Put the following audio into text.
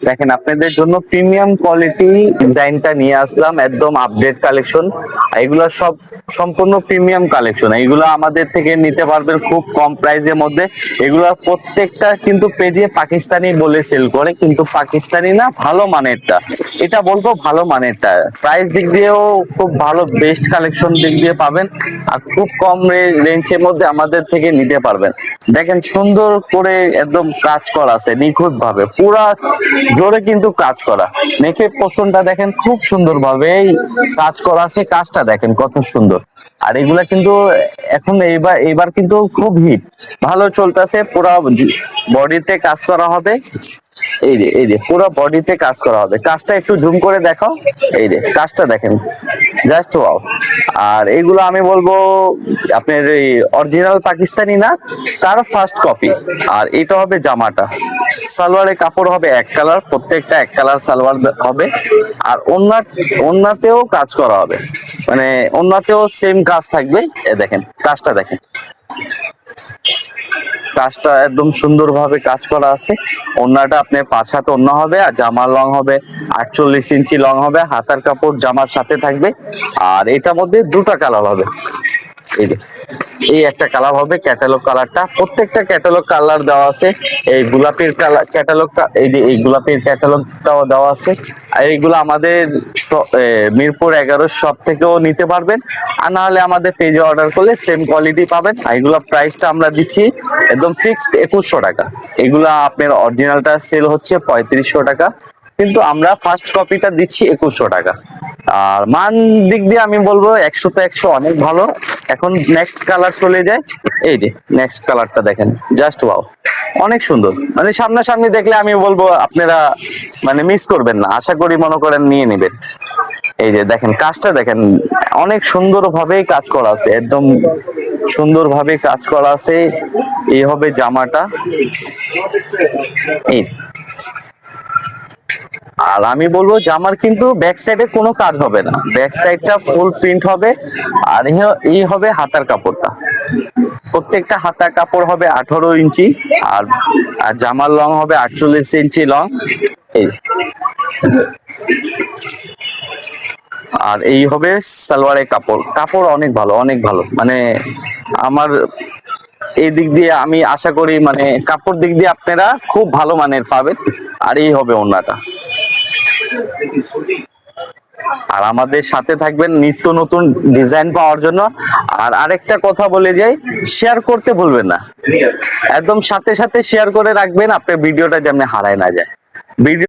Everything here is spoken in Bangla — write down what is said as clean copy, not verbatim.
দেখেন আপনাদের জন্য প্রিমিয়াম কোয়ালিটি ডিজাইনটা নিয়ে আসলাম, একদম আপডেট কালেকশন। এগুলো সব সম্পূর্ণ প্রিমিয়াম কালেকশন। এগুলো আমাদের থেকে নিতে পারবেন খুব কম প্রাইসের মধ্যে। এগুলো প্রত্যেকটা কিন্তু পেজে পাকিস্তানি বলে সেল করে, কিন্তু পাকিস্তানি না, ভালো মানেরটা। এটা বলবো ভালো মানেরটা। প্রাইস দিক দিয়েও খুব ভালো, বেস্ট কালেকশন দিক দিয়ে পাবেন। আর খুব কম রেঞ্জের মধ্যে আমাদের থেকে নিতে পারবেন। দেখেন সুন্দর করে একদম কাজ করা আছে নিখুঁত ভাবে, পুরা জোরে কিন্তু কাজ করা। নেকের পোর্শনটা দেখেন খুব সুন্দর ভাবে কাজ করা আছে, কাজটা দেখেন কত সুন্দর। আর এগুলা কিন্তু এখন এইবার কিন্তু খুব হিট, ভালো চলতেছে। পুরা বডিতে কাজ করা হবে। এই যে পুরো বডিতে কাজ করা হবে। কাজটা একটু জুম করে দেখাও। এই যে কাজটা দেখেন, জাস্ট ওয়াও। আর এগুলো আমি বলবো আপনার এই অরিজিনাল পাকিস্তানি না, তার ফার্স্ট কপি। আর এটা হবে জামাটা। সালোয়ারের কাপড় হবে এক কালার, প্রত্যেকটা এক কালার সালোয়ার হবে। আর ওন্নাতেও কাজ করা হবে, মানে ওন্নাতেও সেম কাজ থাকবে। দেখেন কাজটা দেখেন, কাজটা একদম সুন্দর ভাবে কাজ করা আছে। ওন্নাটা আপনার 5 হাত ওন্না হবে, আর জামার লং হবে 48 ইঞ্চি লং হবে। হাতার কাপড় জামার সাথে থাকবে। আর এটার মধ্যে দুটো কালার হবে। এই যে এই একটা কালার হবে ক্যাটালগ কালারটা, প্রত্যেকটা ক্যাটালগ কালার দেওয়া আছে। এই গোলাপির কালার ক্যাটালগটা, এই যে এই গোলাপির ক্যাটালগটাও দেওয়া আছে। আর এইগুলো আমাদের মিরপুর 11 শপ থেকেও নিতে পারবেন, আর না হলে আমাদের পেজে অর্ডার করলে সেম কোয়ালিটি পাবেন। আর এগুলো প্রাইসটা আমরা দিচ্ছি একদম ফিক্সড 2100 টাকা। এগুলা আপনার অরিজিনালটা সেল হচ্ছে 3500 টাকা, কিন্তু আমরা ফার্স্ট কপিটা দিচ্ছি 2100 টাকা। আর মান দিক দিয়ে আমি বলবো 100 তো 100, অনেক ভালো। এখন নেক্সট কালার চলে যায়। এই যে নেক্সট কালারটা দেখেন, জাস্ট ওয়াও, অনেক সুন্দর। মানে সামনাসামনি দেখলে আমি বলবো আপনারা মানে মিস করবেন না, আশা করি মনে করেন নিয়ে নেবেন। এই যে দেখেন কাজটা দেখেন, অনেক সুন্দর ভাবে কাজ করা আছে, একদম সুন্দর ভাবে কাজ করা আছে। এই হবে জামাটা। এই আর আমি বলবো জামার কিন্তু ব্যাক সাইডে কোনো কাজ হবে না, ব্যাক সাইডটা ফুল প্রিন্ট হবে। আর এই হবে হাতার কাপড়টা, প্রত্যেকটা হাতার কাপড় হবে 18 ইঞ্চি। আর আর জামার লং হবে 48 ইঞ্চি লং। এই আর এই হবে সালোয়ারের কাপড়। কাপড় অনেক ভালো, অনেক ভালো। মানে আমার এই দিক দিয়ে আমি আশা করি মানে কাপড় দিক দিয়ে আপনারা খুব ভালো মানের পাবেন। আর এই হবে ওন্নাটা। আর আমাদের সাথে থাকবেন নিত্য নতুন ডিজাইন পাওয়ার জন্য। আর আরেকটা কথা বলে যাই, শেয়ার করতে ভুলবেন না, একদম সাথে সাথে শেয়ার করে রাখবেন, আপনার ভিডিওটা যেন হারায় না যায়। ভিডিও